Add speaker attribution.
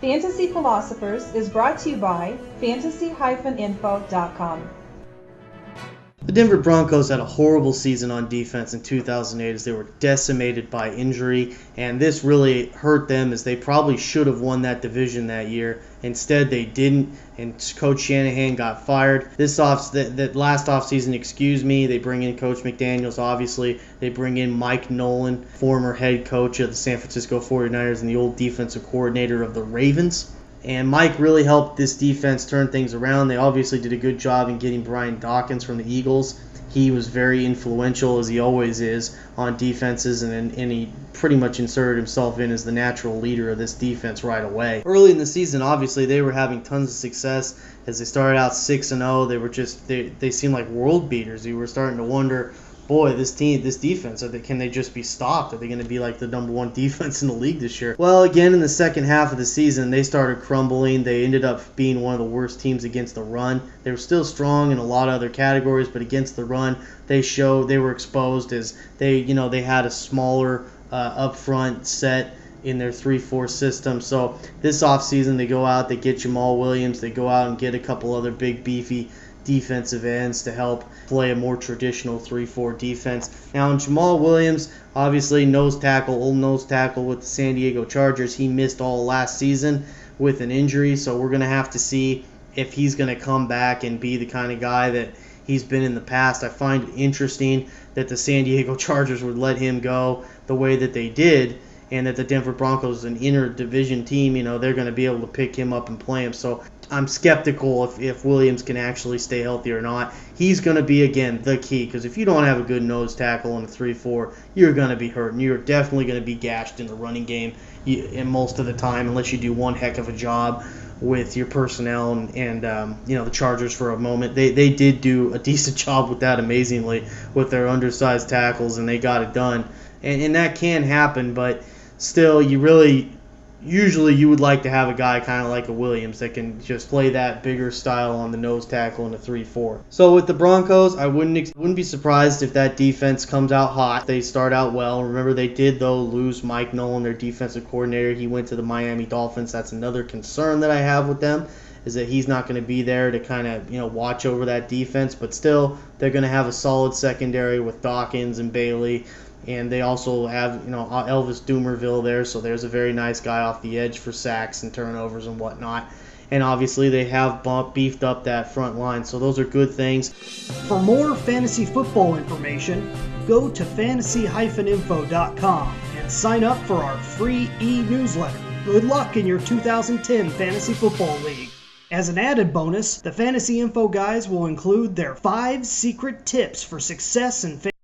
Speaker 1: Fantasy Philosophers is brought to you by fantasy-info.com.
Speaker 2: The Denver Broncos had a horrible season on defense in 2008 as they were decimated by injury, and this really hurt them as they probably should have won that division that year. Instead, they didn't, and Coach Shanahan got fired. That last offseason, they bring in Coach McDaniels, obviously. They bring in Mike Nolan, former head coach of the San Francisco 49ers and the old defensive coordinator of the Ravens. And Mike really helped this defense turn things around. They obviously did a good job in getting Brian Dawkins from the Eagles. He was very influential, as he always is, on defenses, and he pretty much inserted himself in as the natural leader of this defense right away. Early in the season, obviously, they were having tons of success. As they started out 6-0, they seemed like world beaters. You were starting to wonder, boy, this defense, can they just be stopped? Are they going to be like the number one defense in the league this year? Well, again, in the second half of the season, they started crumbling. They ended up being one of the worst teams against the run. They were still strong in a lot of other categories, but against the run, they were exposed as they had a smaller up front set in their 3-4 system. So this offseason, they go out, they get Jamal Williams, they go out and get a couple other big, beefy defensive ends to help play a more traditional 3-4 defense. Now, in Jamal Williams, obviously old nose tackle with the San Diego Chargers, he missed all last season with an injury, so we're going to have to see if he's going to come back and be the kind of guy that he's been in the past. I find it interesting that the San Diego Chargers would let him go the way that they did, and that the Denver Broncos, an inter-division team, they're going to be able to pick him up and play him. So I'm skeptical if Williams can actually stay healthy or not. He's going to be, again, the key, because if you don't have a good nose tackle in a 3-4, you're going to be hurt, and you're definitely going to be gashed in the running game in most of the time, unless you do one heck of a job with your personnel and the Chargers for a moment. They did do a decent job with that, amazingly, with their undersized tackles, and they got it done. And that can happen, but still, usually you would like to have a guy kind of like a Williams that can just play that bigger style on the nose tackle in the 3-4. So with the Broncos, I wouldn't be surprised if that defense comes out hot. They start out well. Remember, they did, though, lose Mike Nolan, their defensive coordinator. He went to the Miami Dolphins. That's another concern that I have with them, is that he's not going to be there to kind of watch over that defense. But still, they're going to have a solid secondary with Dawkins and Bailey. And they also have, Elvis Dumervil there, so there's a very nice guy off the edge for sacks and turnovers and whatnot. And obviously they have beefed up that front line, so those are good things.
Speaker 3: For more fantasy football information, go to fantasy-info.com and sign up for our free e-newsletter. Good luck in your 2010 Fantasy Football League. As an added bonus, the Fantasy Info guys will include their 5 secret tips for success in fantasy.